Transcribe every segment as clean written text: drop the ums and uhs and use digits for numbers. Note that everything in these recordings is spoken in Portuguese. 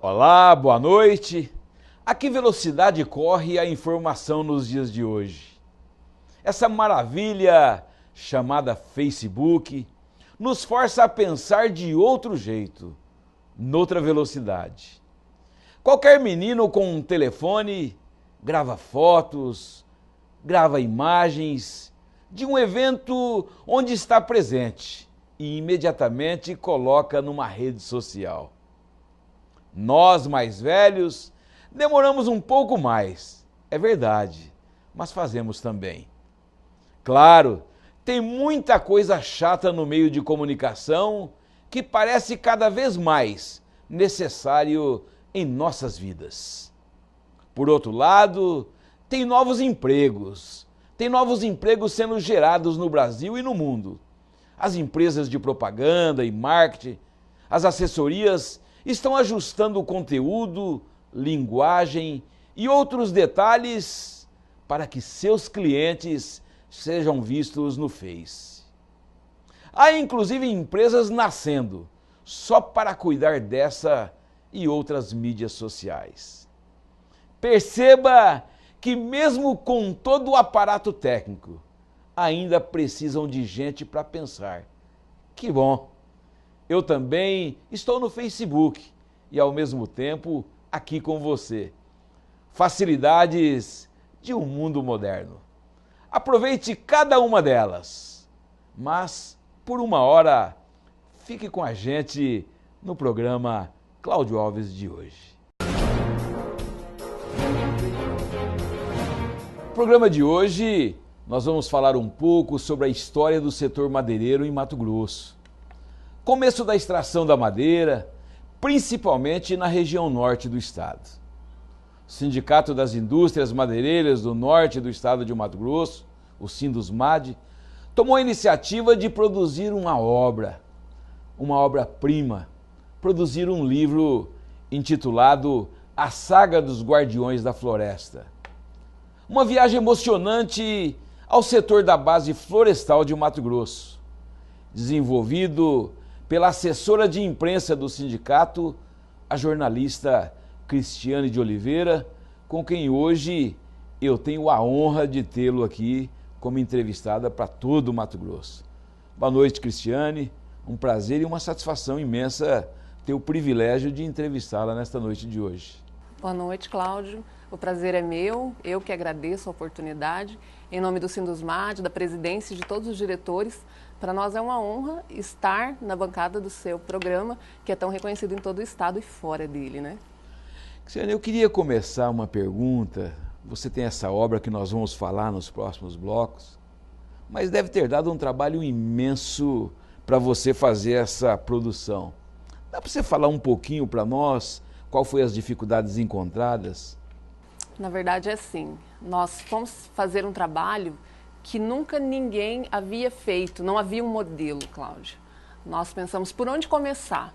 Olá, boa noite. A que velocidade corre a informação nos dias de hoje? Essa maravilha chamada Facebook nos força a pensar de outro jeito, noutra velocidade. Qualquer menino com um telefone grava fotos, grava imagens de um evento onde está presente e imediatamente coloca numa rede social. Nós, mais velhos, demoramos um pouco mais, é verdade, mas fazemos também. Claro, tem muita coisa chata no meio de comunicação que parece cada vez mais necessário em nossas vidas. Por outro lado, tem novos empregos sendo gerados no Brasil e no mundo. As empresas de propaganda e marketing, as assessorias estão ajustando o conteúdo, linguagem e outros detalhes para que seus clientes sejam vistos no Face. Há inclusive empresas nascendo só para cuidar dessa e outras mídias sociais. Perceba que mesmo com todo o aparato técnico, ainda precisam de gente para pensar. Que bom! Eu também estou no Facebook e, ao mesmo tempo, aqui com você. Facilidades de um mundo moderno. Aproveite cada uma delas, mas, por uma hora, fique com a gente no programa Cláudio Alves de hoje. No programa de hoje, nós vamos falar um pouco sobre a história do setor madeireiro em Mato Grosso. Começo da extração da madeira, principalmente na região norte do estado. O Sindicato das Indústrias Madeireiras do Norte do estado de Mato Grosso, o Sindusmad, tomou a iniciativa de produzir uma obra-prima, produzir um livro intitulado A Saga dos Guardiões da Floresta. Uma viagem emocionante ao setor da base florestal de Mato Grosso, desenvolvido pela assessora de imprensa do sindicato, a jornalista Cristiane de Oliveira, com quem hoje eu tenho a honra de tê-lo aqui como entrevistada para todo o Mato Grosso. Boa noite, Cristiane. Um prazer e uma satisfação imensa ter o privilégio de entrevistá-la nesta noite de hoje. Boa noite, Cláudio. O prazer é meu, eu que agradeço a oportunidade. Em nome do Sindusmad, da presidência e de todos os diretores, para nós é uma honra estar na bancada do seu programa, que é tão reconhecido em todo o estado e fora dele, né? Cristiane, eu queria começar uma pergunta. Você tem essa obra que nós vamos falar nos próximos blocos, mas deve ter dado um trabalho imenso para você fazer essa produção. Dá para você falar um pouquinho para nós qual foi as dificuldades encontradas? Na verdade é assim, nós fomos fazer um trabalho que nunca ninguém havia feito, não havia um modelo, Cláudia. Nós pensamos por onde começar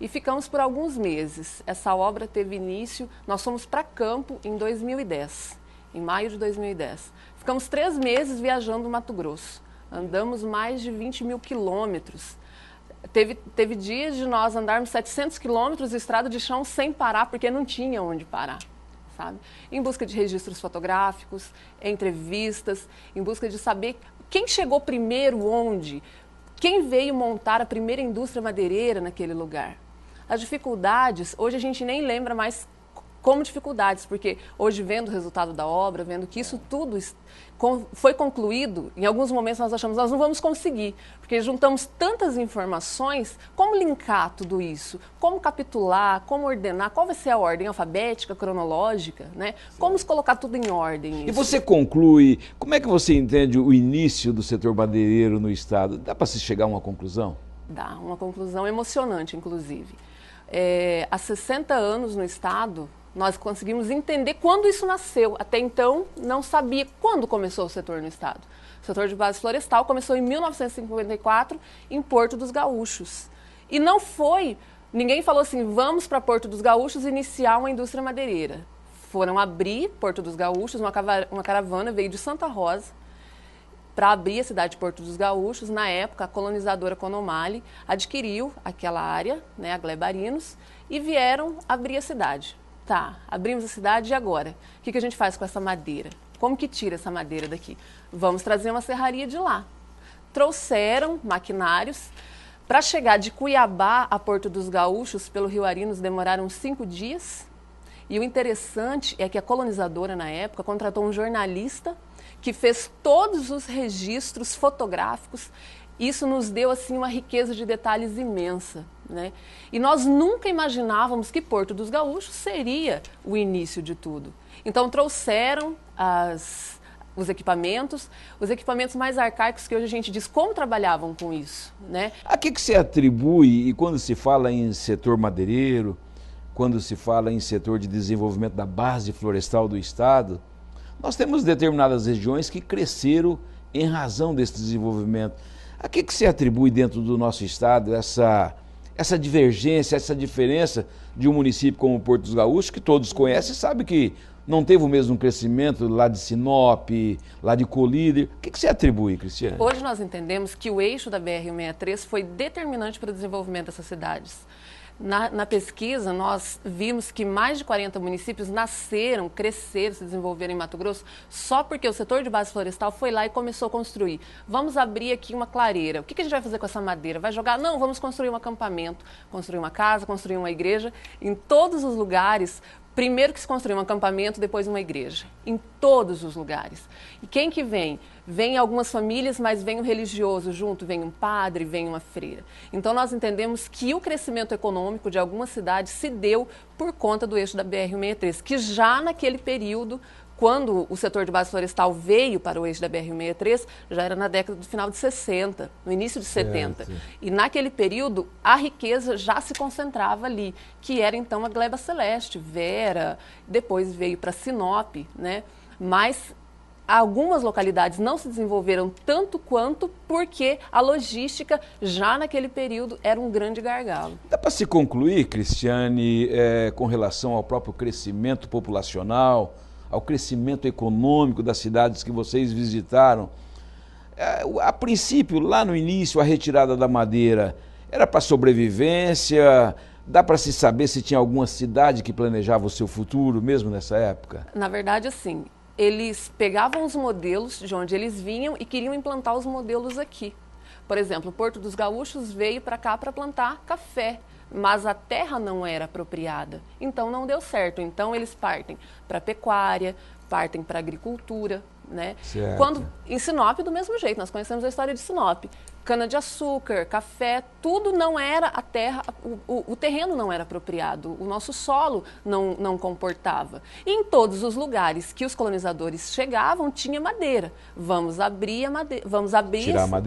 e ficamos por alguns meses. Essa obra teve início, nós fomos para campo em 2010, em maio de 2010. Ficamos 3 meses viajando no Mato Grosso, andamos mais de 20 mil quilômetros. Teve dias de nós andarmos 700 quilômetros de estrada de chão sem parar, porque não tinha onde parar. Sabe? Em busca de registros fotográficos, entrevistas, em busca de saber quem chegou primeiro onde, quem veio montar a primeira indústria madeireira naquele lugar. As dificuldades, hoje a gente nem lembra mais como dificuldades, porque hoje vendo o resultado da obra, vendo que isso tudo foi concluído, em alguns momentos nós achamos, nós não vamos conseguir, porque juntamos tantas informações, como linkar tudo isso, como capitular, como ordenar, qual vai ser a ordem alfabética, cronológica, né? Como colocar tudo em ordem. E você conclui, como é que você entende o início do setor madeireiro no estado? Dá para se chegar a uma conclusão? Dá, uma conclusão emocionante, inclusive. Há 60 anos no estado, nós conseguimos entender quando isso nasceu. Até então, não sabia quando começou o setor no estado. O setor de base florestal começou em 1954, em Porto dos Gaúchos. E não foi, ninguém falou assim, vamos para Porto dos Gaúchos iniciar uma indústria madeireira. Foram abrir Porto dos Gaúchos, uma caravana veio de Santa Rosa, para abrir a cidade de Porto dos Gaúchos. Na época, a colonizadora Conomali adquiriu aquela área, né, a Glebarinos, e vieram abrir a cidade. Tá, abrimos a cidade e agora? O que a gente faz com essa madeira? Como que tira essa madeira daqui? Vamos trazer uma serraria de lá. Trouxeram maquinários. Para chegar de Cuiabá a Porto dos Gaúchos, pelo Rio Arinos, demoraram 5 dias. E o interessante é que a colonizadora, na época, contratou um jornalista que fez todos os registros fotográficos. Isso nos deu assim uma riqueza de detalhes imensa, né? E nós nunca imaginávamos que Porto dos Gaúchos seria o início de tudo. Então trouxeram os equipamentos mais arcaicos que hoje a gente diz como trabalhavam com isso, né? A que se atribui, e quando se fala em setor madeireiro, quando se fala em setor de desenvolvimento da base florestal do Estado, nós temos determinadas regiões que cresceram em razão desse desenvolvimento. A que se atribui dentro do nosso Estado essa divergência, essa diferença de um município como Porto dos Gaúchos, que todos conhecem e sabem que não teve o mesmo crescimento lá de Sinop, lá de Colíder? O que se atribui, Cristiane? Hoje nós entendemos que o eixo da BR-163 foi determinante para o desenvolvimento dessas cidades. Na pesquisa, nós vimos que mais de 40 municípios nasceram, cresceram, se desenvolveram em Mato Grosso, só porque o setor de base florestal foi lá e começou a construir. Vamos abrir aqui uma clareira. O que a gente vai fazer com essa madeira? Vai jogar? Não, vamos construir um acampamento, construir uma casa, construir uma igreja. Em todos os lugares, primeiro que se construiu um acampamento, depois uma igreja. Em todos os lugares. E quem que vem? Vem algumas famílias, mas vem um religioso junto, vem um padre, vem uma freira. Então nós entendemos que o crescimento econômico de algumas cidades se deu por conta do eixo da BR-163, que já naquele período, quando o setor de base florestal veio para o eixo da BR-163, já era na década do final de 60, no início de 70. E naquele período, a riqueza já se concentrava ali, que era então a gleba celeste, Vera, depois veio para Sinop, né? Mas algumas localidades não se desenvolveram tanto quanto porque a logística já naquele período era um grande gargalo. Dá para se concluir, Cristiane, com relação ao próprio crescimento populacional, ao crescimento econômico das cidades que vocês visitaram? A princípio, lá no início, a retirada da madeira era para sobrevivência? Dá para se saber se tinha alguma cidade que planejava o seu futuro mesmo nessa época? Na verdade, assim, eles pegavam os modelos de onde eles vinham e queriam implantar os modelos aqui. Por exemplo, o Porto dos Gaúchos veio para cá para plantar café, mas a terra não era apropriada, então não deu certo. Então eles partem para pecuária, partem para agricultura, né? Quando em Sinop do mesmo jeito, nós conhecemos a história de Sinop. Cana-de-açúcar, café, tudo não era a terra, o terreno não era apropriado, o nosso solo não comportava. E em todos os lugares que os colonizadores chegavam, tinha madeira. Vamos abrir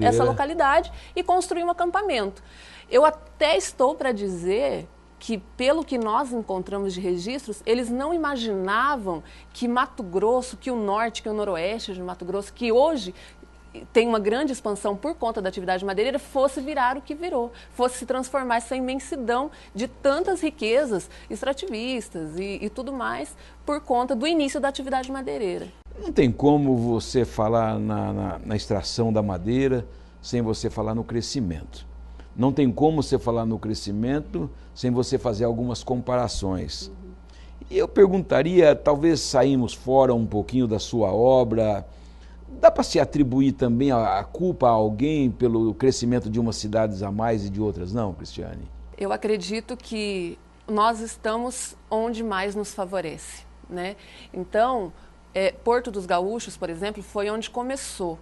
essa localidade e construir um acampamento. Eu até estou para dizer que, pelo que nós encontramos de registros, eles não imaginavam que Mato Grosso, que o norte, que o noroeste de Mato Grosso, que hoje tem uma grande expansão por conta da atividade madeireira, fosse virar o que virou, fosse se transformar essa imensidão de tantas riquezas extrativistas e tudo mais por conta do início da atividade madeireira. Não tem como você falar na extração da madeira sem você falar no crescimento. Não tem como você falar no crescimento sem você fazer algumas comparações. E eu perguntaria, talvez saímos fora um pouquinho da sua obra, dá para se atribuir também a culpa a alguém pelo crescimento de umas cidades a mais e de outras não, Cristiane? Eu acredito que nós estamos onde mais nos favorece, né? Então, Porto dos Gaúchos, por exemplo, foi onde começou.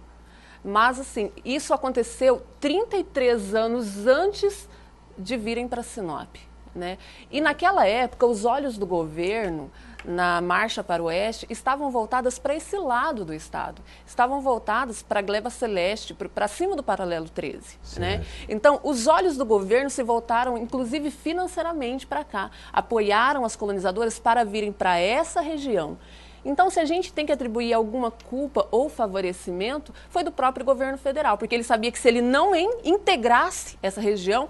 Mas, assim, isso aconteceu 33 anos antes de virem para Sinop, né? E naquela época, os olhos do governo, na marcha para o oeste, estavam voltadas para esse lado do estado. Estavam voltadas para a gleba celeste, para cima do paralelo 13, né? Então, os olhos do governo se voltaram, inclusive financeiramente, para cá. Apoiaram as colonizadoras para virem para essa região. Então, se a gente tem que atribuir alguma culpa ou favorecimento, foi do próprio governo federal, porque ele sabia que se ele não integrasse essa região,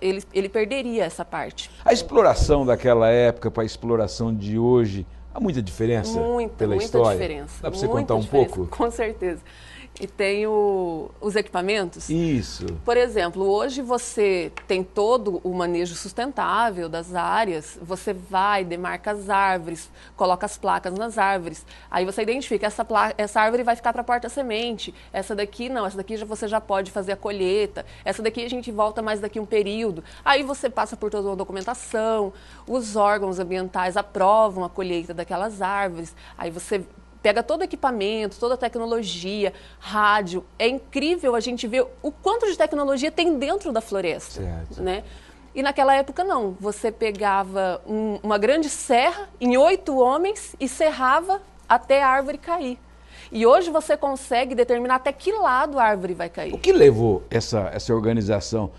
ele perderia essa parte. A exploração daquela época para a exploração de hoje, Há muita diferença pela muita história? Diferença. Dá para você Muita contar um diferença, pouco? Com certeza. E tem os equipamentos. Isso. Por exemplo, hoje você tem todo o manejo sustentável das áreas, você vai, demarca as árvores, coloca as placas nas árvores, aí você identifica, essa árvore vai ficar para a porta-semente, essa daqui não, essa daqui você já pode fazer a colheita, essa daqui a gente volta mais daqui um período. Aí você passa por toda uma documentação, os órgãos ambientais aprovam a colheita daquelas árvores, aí você pega todo o equipamento, toda a tecnologia, rádio. É incrível a gente ver o quanto de tecnologia tem dentro da floresta. Certo. Né? E naquela época não. Você pegava uma grande serra em 8 homens e serrava até a árvore cair. E hoje você consegue determinar até que lado a árvore vai cair. O que levou essa organização?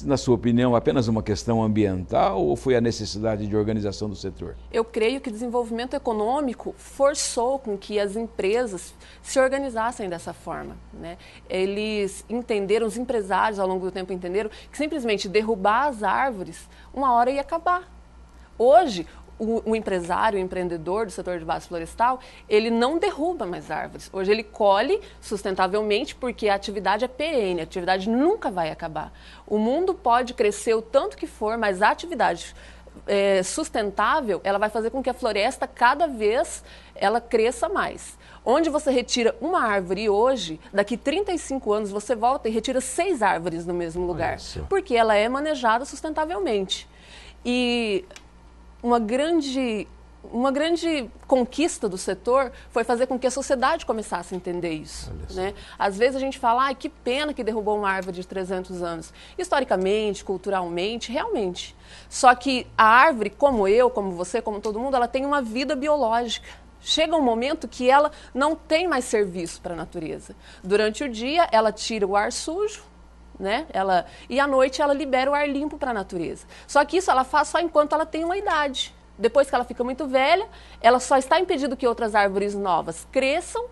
Na sua opinião, apenas uma questão ambiental ou foi a necessidade de organização do setor? Eu creio que o desenvolvimento econômico forçou com que as empresas se organizassem dessa forma, né? Eles entenderam, os empresários ao longo do tempo entenderam que simplesmente derrubar as árvores, uma hora ia acabar. Hoje, o empresário, o empreendedor do setor de base florestal, ele não derruba mais árvores. Hoje ele colhe sustentavelmente porque a atividade é perene, a atividade nunca vai acabar. O mundo pode crescer o tanto que for, mas a atividade sustentável, ela vai fazer com que a floresta cada vez ela cresça mais. Onde você retira uma árvore hoje, daqui 35 anos você volta e retira 6 árvores no mesmo lugar, porque ela é manejada sustentavelmente. E uma grande conquista do setor foi fazer com que a sociedade começasse a entender isso. Né? Às vezes a gente fala, que pena que derrubou uma árvore de 300 anos. Historicamente, culturalmente, realmente. Só que a árvore, como eu, como você, como todo mundo, ela tem uma vida biológica. Chega um momento que ela não tem mais serviço para a natureza. Durante o dia, ela tira o ar sujo, né? E à noite ela libera o ar limpo para a natureza. Só que isso ela faz só enquanto ela tem uma idade. Depois que ela fica muito velha, ela só está impedindo que outras árvores novas cresçam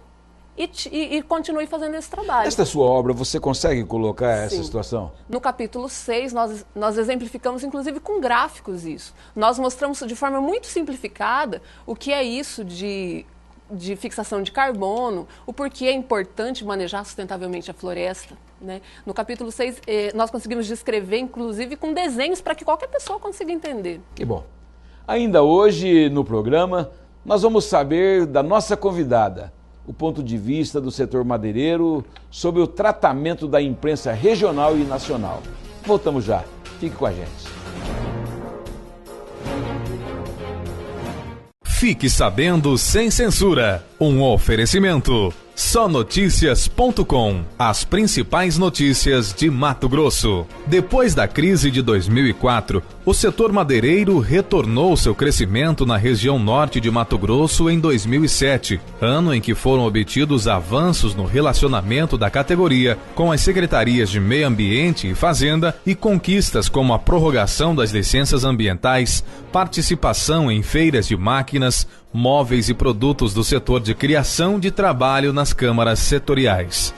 e continue fazendo esse trabalho. Nesta sua obra, você consegue colocar essa situação? No capítulo 6, nós exemplificamos, inclusive, com gráficos isso. Nós mostramos de forma muito simplificada o que é isso de fixação de carbono, o porquê é importante manejar sustentavelmente a floresta. Né? No capítulo 6, nós conseguimos descrever, inclusive, com desenhos para que qualquer pessoa consiga entender. Que bom. Ainda hoje, no programa, nós vamos saber da nossa convidada o ponto de vista do setor madeireiro sobre o tratamento da imprensa regional e nacional. Voltamos já. Fique com a gente. Fique sabendo sem censura. Um oferecimento. Sonoticias.com. As principais notícias de Mato Grosso. Depois da crise de 2004, o setor madeireiro retornou seu crescimento na região norte de Mato Grosso em 2007, ano em que foram obtidos avanços no relacionamento da categoria com as secretarias de Meio Ambiente e Fazenda e conquistas como a prorrogação das licenças ambientais, participação em feiras de máquinas, móveis e produtos do setor de criação de trabalho nas câmaras setoriais.